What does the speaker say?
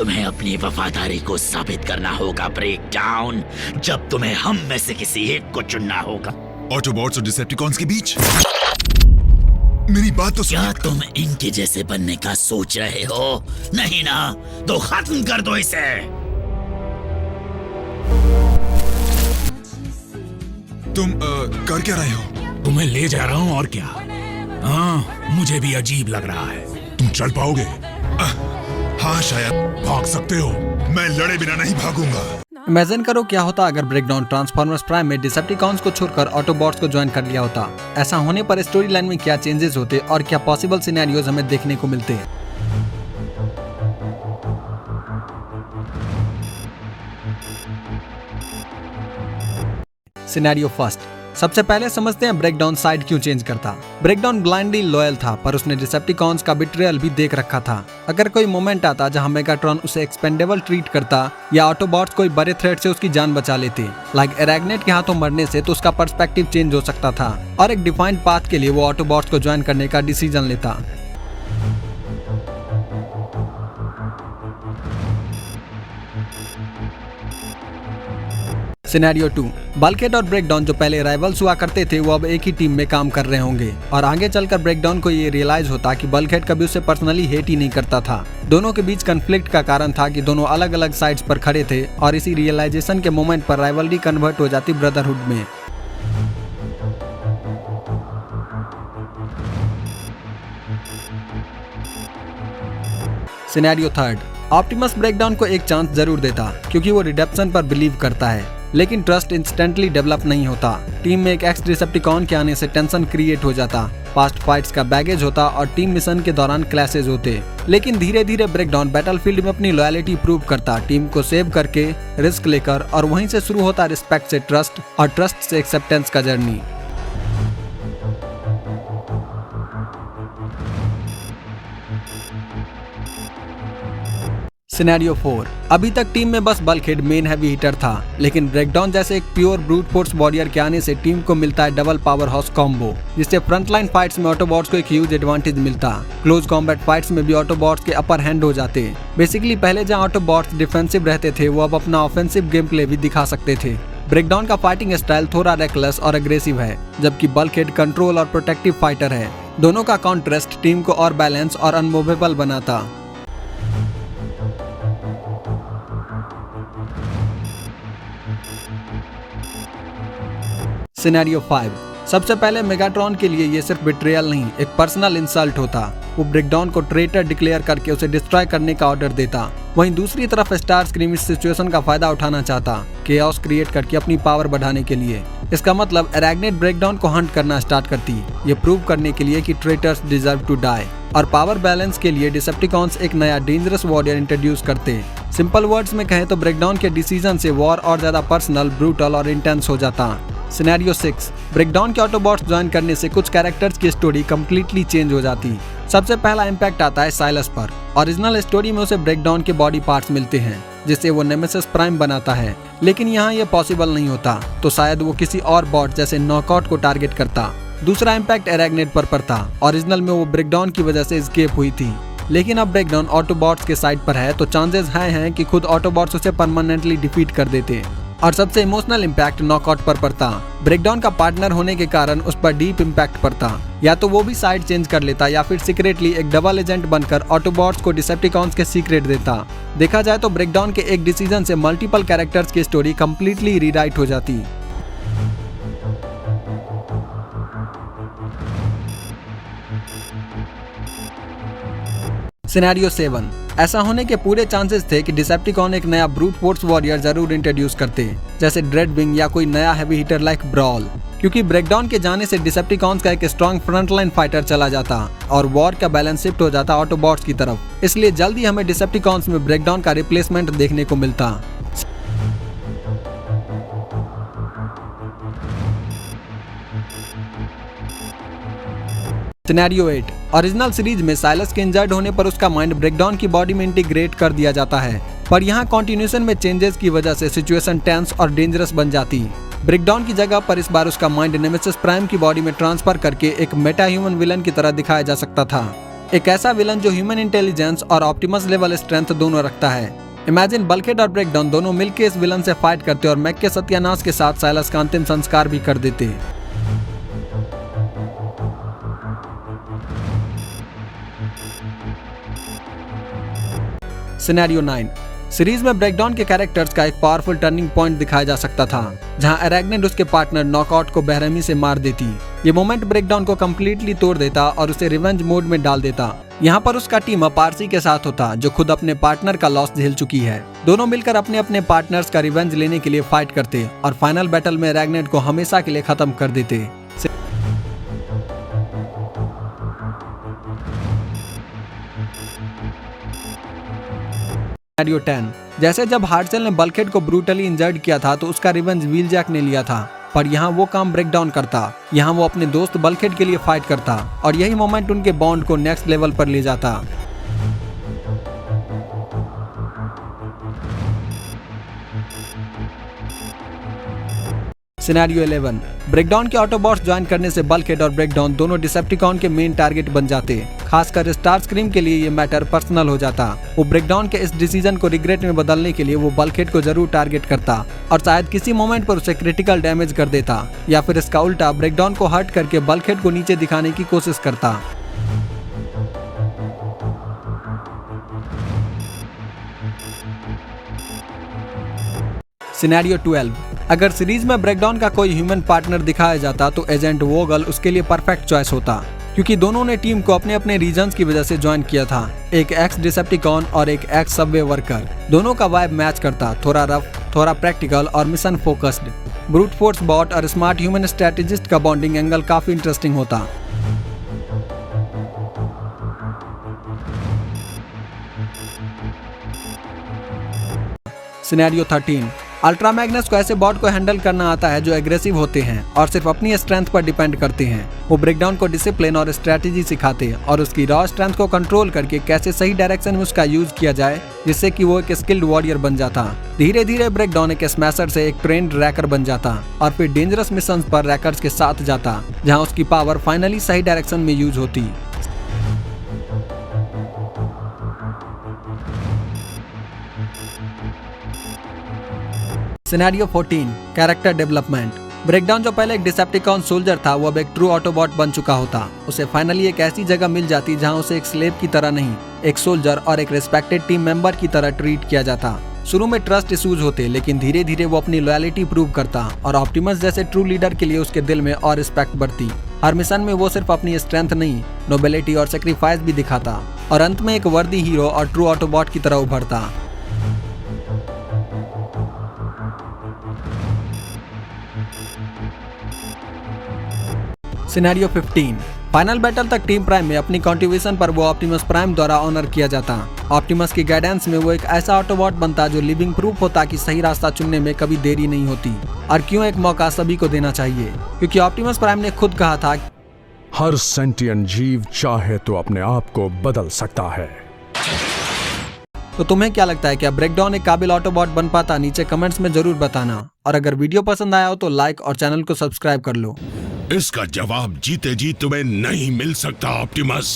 तुम्हें अपनी वफादारी को साबित करना होगा ब्रेक डाउन। जब तुम्हें हम में से किसी एक को चुनना होगा। ऑटोबॉट्स और डिसेप्टिकॉन्स के बीच मेरी बात तो क्या तुम इनके जैसे बनने का सोच रहे हो? नहीं ना, तो खत्म कर दो इसे। तुम कर क्या रहे हो? तुम्हें ले जा रहा हूँ और क्या। हाँ, मुझे भी अजीब लग रहा है। तुम चल पाओगे? हाँ शायद। भाग सकते हो? मैं लड़े बिना नहीं भागूंगा। इमेजिन करो क्या होता अगर ब्रेकडाउन ट्रांसफॉर्मर्स प्राइम में डिसेप्टिकॉन्स को छोड़कर ऑटोबॉट्स को ज्वाइन कर लिया होता। ऐसा होने पर स्टोरी लाइन में क्या चेंजेस होते और क्या पॉसिबल सिनेरियोज हमें देखने को मिलते। Scenario first. सबसे पहले समझते हैं ब्रेकडाउन साइड क्यों चेंज करता। ब्रेकडाउन ब्लाइंडली लॉयल था, पर उसने डिसेप्टिकॉन्स का बिट्रेयल भी देख रखा था। अगर कोई मोमेंट आता जहां मेगाट्रॉन उसे एक्सपेंडेबल ट्रीट करता या ऑटोबॉट्स कोई बड़े थ्रेट से उसकी जान बचा लेते, लाइक एरेग्नेट के हाथों मरने से, तो उसका पर्सपेक्टिव चेंज हो सकता था और एक डिफाइंड पाथ के लिए वो ऑटोबॉट्स को ज्वाइन करने का डिसीजन लेता। सिनेरियो 2। बल्कहेड और ब्रेकडाउन जो पहले राइवल्स हुआ करते थे वो अब एक ही टीम में काम कर रहे होंगे और आगे चलकर ब्रेकडाउन को ये रियलाइज होता कि बल्कहेड कभी उसे पर्सनली हेट ही नहीं करता था। दोनों के बीच कन्फ्लिक्ट का कारण था कि दोनों अलग अलग साइड्स पर खड़े थे और इसी रियलाइजेशन के मोमेंट पर राइवलरी कन्वर्ट हो जाती ब्रदरहुड में। सिनेरियो 3। ऑप्टिमस ब्रेकडाउन को एक चांस जरूर देता क्योंकि वो रिडेम्पशन पर बिलीव करता है, लेकिन ट्रस्ट इंस्टेंटली डेवलप नहीं होता। टीम में एक एक्स डिसेप्टिकॉन के आने से टेंशन क्रिएट हो जाता, पास्ट फाइट्स का बैगेज होता और टीम मिशन के दौरान क्लैशेज होते। लेकिन धीरे धीरे ब्रेकडाउन बैटलफील्ड में अपनी लॉयलिटी प्रूव करता, टीम को सेव करके, रिस्क लेकर, और वहीं से शुरू होता रिस्पेक्ट से ट्रस्ट और ट्रस्ट से एक्सेप्टेंस का जर्नी। सिनेरियो 4। अभी तक टीम में बस बल्कहेड मेन हैवी हिटर था, लेकिन ब्रेकडाउन जैसे एक प्योर ब्रूट फोर्स वॉरियर के आने से टीम को मिलता है डबल पावर हाउस कॉम्बो, जिससे फ्रंटलाइन फाइट्स में ऑटोबॉट्स को एक ह्यूज एडवांटेज मिलता। क्लोज कॉम्बैट फाइट्स में भी ऑटोबॉट्स के अपर हैंड हो जाते। बेसिकली पहले जहां ऑटोबॉट्स डिफेंसिव रहते थे वो अब अपना ऑफेंसिव गेम प्ले भी दिखा सकते थे। ब्रेकडाउन का फाइटिंग स्टाइल थोड़ा रेकलेस और अग्रेसिव है, जबकि बल्कहेड कंट्रोल और प्रोटेक्टिव फाइटर है। दोनों का कॉन्ट्रास्ट टीम को और बैलेंस और अनमूवेबल बनाता। सिनेरियो 5। सबसे पहले मेगाट्रॉन के लिए ये सिर्फ बिट्रेयल नहीं, एक पर्सनल इंसल्ट होता। वो ब्रेकडाउन को ट्रेटर डिक्लेयर करके उसे डिस्ट्रॉय करने का ऑर्डर देता। वहीं दूसरी तरफ स्टारस्क्रीम इस सिचुएशन का फायदा उठाना चाहता, केओस क्रिएट करके अपनी पावर बढ़ाने के लिए। इसका मतलब एरेग्नेट ब्रेकडाउन को हंट करना स्टार्ट करती, ये प्रूव करने के लिए कि ट्रेटर्स डिजर्व टू डाई। और पावर बैलेंस के लिए डिसेप्टिकॉन्स एक नया डेंजरस वॉरियर इंट्रोड्यूस करते। सिंपल वर्ड्स में कहें तो ब्रेकडाउन के डिसीजन से वॉर और ज्यादा पर्सनल, ब्रूटल और इंटेंस हो जाता। सिनेरियो 6। ब्रेकडाउन के ऑटोबॉट्स ज्वाइन करने से कुछ कैरेक्टर्स की स्टोरी कम्प्लीटली चेंज हो जाती। सबसे पहला इम्पैक्ट आता है साइलस पर। ओरिजिनल स्टोरी में उसे ब्रेकडाउन के बॉडी पार्ट्स मिलते हैं, जिससे वो नेमेसिस प्राइम बनाता है, लेकिन यहाँ ये पॉसिबल नहीं होता, तो शायद वो किसी और बॉट जैसे नॉकआउट को टारगेट करता। दूसरा इम्पैक्ट एरेग्नेट पर पड़ता। ओरिजिनल में वो ब्रेकडाउन की वजह से एस्केप हुई थी, लेकिन अब ब्रेकडाउन ऑटोबॉट्स के साइड पर है, तो चांसेस हैं कि खुद ऑटोबॉट्स उसे परमानेंटली डिफीट कर देते। और सबसे इमोशनल इम्पैक्ट नॉकआउट पर पड़ता। ब्रेकडाउन का पार्टनर होने के कारण उस पर डीप इम्पैक्ट पड़ता। या तो वो भी साइड चेंज कर लेता या फिर सीक्रेटली एक डबल एजेंट बनकर ऑटोबॉट्स को डिसेप्टिकॉन्स के सीक्रेट देता। देखा जाए तो ब्रेकडाउन के एक डिसीजन से मल्टीपल कैरेक्टर्स की स्टोरी कंप्लीटली रीराइट हो जाती। सिनेरियो 7। ऐसा होने के पूरे चांसेस थे कि डिसेप्टिकॉन एक नया ब्रूट फोर्स वॉरियर जरूर इंट्रोड्यूस करते, जैसे ड्रेडविंग या कोई नया हैवी हिटर लाइक ब्रॉल, क्योंकि ब्रेकडाउन के जाने से डिसेप्टिकॉन्स का एक स्ट्रॉन्ग फ्रंटलाइन फाइटर चला जाता और वॉर का बैलेंस शिफ्ट हो जाता ऑटोबॉट्स की तरफ। इसलिए जल्दी हमें डिसेप्टिकॉन्स में ब्रेकडाउन का रिप्लेसमेंट देखने को मिलता। सिनेरियो 8। ओरिजिनल सीरीज में साइलस के इंजर्ड होने पर उसका माइंड ब्रेकडाउन की बॉडी में इंटीग्रेट कर दिया जाता है, पर यहाँ कॉन्टिन्यूएशन में चेंजेस की वजह से सिचुएशन टेंस और डेंजरस बन जाती। ब्रेकडाउन की जगह पर इस बार उसका माइंड नेमेसिस प्राइम की बॉडी में ट्रांसफर करके एक मेटा ह्यूमन विलन की तरह दिखाया जा सकता था। एक ऐसा विलन जो ह्यूमन इंटेलिजेंस और ऑप्टिमस लेवल स्ट्रेंथ दोनों रखता है। इमेजिन बल्कहेड और ब्रेकडाउन दोनों मिलकर इस विलन से फाइट करते और मैक के सत्यानाश के साथ साइलस का अंतिम संस्कार भी कर देते। सिनेरियो 9। सीरीज में ब्रेकडाउन के कैरेक्टर्स का एक पावरफुल टर्निंग पॉइंट दिखाया जा सकता था, जहां अरैग्नेड उसके पार्टनर नॉकआउट को बेरहमी से मार देती। ये मोमेंट ब्रेकडाउन को कम्प्लीटली तोड़ देता और उसे रिवेंज मोड में डाल देता। यहाँ पर उसका टीम अप आरसी के साथ होता, जो खुद अपने पार्टनर का लॉस झेल चुकी है। दोनों मिलकर अपने अपने पार्टनर्स का रिवेंज लेने के लिए फाइट करते और फाइनल बैटल में अरैग्नेड को हमेशा के लिए खत्म कर देते। सिनेरियो 10। जैसे जब हार्टसेल ने बल्कहेड को ब्रूटली इंजर्ड किया था तो उसका रिवेंज व्हीलजैक ने लिया था, पर यहाँ वो काम ब्रेकडाउन करता। यहाँ वो अपने दोस्त बल्कहेड के लिए फाइट करता और यही मोमेंट उनके बॉन्ड को नेक्स्ट लेवल पर ले जाता। सिनेरियो 11। ब्रेकडाउन के ऑटोबॉट्स ज्वाइन करने से बल्कहेड और ब्रेकडाउन दोनों डिसेप्टिकॉन के मेन टारगेट बन जाते। खासकर स्टारस्क्रीम के लिए ये मैटर पर्सनल हो जाता। वो ब्रेकडाउन के इस डिसीजन को रिग्रेट में बदलने के लिए वो बल्कहेड को जरूर टारगेट करता और शायद किसी मोमेंट पर उसे क्रिटिकल डैमेज कर देता, या फिर इसका उल्टा ब्रेकडाउन को हर्ट करके बल्कहेड को नीचे दिखाने की कोशिश करता। सिनेरियो 12। अगर सीरीज में ब्रेकडाउन का कोई ह्यूमन पार्टनर दिखाया जाता तो एजेंट वोगल उसके लिए परफेक्ट चॉइस होता, क्योंकि दोनों ने टीम को अपने अपने रीजन्स की वजह से ज्वाइन किया था। एक एक्स डिसेप्टिकॉन और एक एक्स सबवे वर्कर। दोनों का वाइब मैच करता, थोड़ा रफ, थोड़ा प्रैक्टिकल और mission focused. Brute force bot और स्मार्ट ह्यूमन स्ट्रेटेजिस्ट का बॉन्डिंग एंगल काफी इंटरेस्टिंग होता। सिनेरियो 13। अल्ट्रा मैग्नस को ऐसे बॉट को हैंडल करना आता है जो एग्रेसिव होते हैं और सिर्फ अपनी स्ट्रेंथ पर डिपेंड करते हैं। वो ब्रेकडाउन को डिसिप्लिन और स्ट्रेटेजी सिखाते और उसकी रॉ स्ट्रेंथ को कंट्रोल करके कैसे सही डायरेक्शन में उसका यूज किया जाए, जिससे कि वो एक स्किल्ड वॉरियर बन जाता। धीरे धीरे ब्रेकडाउन एक स्मैशर से एक ट्रेंड रैकर बन जाता और फिर डेंजरस मिशन पर रैकर्स के साथ जाता, जहाँ उसकी पावर फाइनली सही डायरेक्शन में यूज होती। सिनेरियो 14। Character development. ब्रेकडाउन जो पहले एक डिसेप्टिकॉन सोल्जर था, वो अब एक ट्रू ऑटोबॉट बन चुका होता। उसे फाइनली एक ऐसी जगह मिल जाती जहां उसे एक स्लेव की तरह नहीं, एक सोल्जर और एक रिस्पेक्टेड टीम मेंबर की तरह ट्रीट किया जाता। शुरू में ट्रस्ट इश्यूज होते, लेकिन धीरे धीरे वो अपनी लॉयलिटी प्रूव करता और ऑप्टिमस जैसे ट्रू लीडर के लिए उसके दिल में और रिस्पेक्ट बढ़ती। हर मिशन में वो सिर्फ अपनी स्ट्रेंथ नहीं, नोबिलिटी और सेक्रीफाइस भी दिखाता और अंत में एक वर्दी हीरो और ट्रू ऑटोबॉट की तरह उभरता। सिनेरियो 15। फाइनल बैटल तक टीम प्राइम में अपनी कंट्रीब्यूशन पर वो ऑप्टिमस प्राइम द्वारा ऑनर किया जाता। ऑप्टिमस की गाइडेंस में वो एक ऐसा ऑटोबॉट बनता जो लिविंग प्रूफ होता कि सही रास्ता चुनने में कभी देरी नहीं होती। और क्यों एक मौका सभी को देना चाहिए, क्योंकि ऑप्टिमस प्राइम ने खुद कहा था, हर सेंटिएंट जीव चाहे तो अपने आप को बदल सकता है। तो तुम्हें क्या लगता है, क्या ब्रेकडाउन एक काबिल ऑटोबॉट बन पाता? नीचे कमेंट्स में जरूर बताना। और अगर वीडियो पसंद आया हो तो लाइक और चैनल को सब्सक्राइब कर लो। इसका जवाब जीते जी तुम्हें नहीं मिल सकता ऑप्टिमस।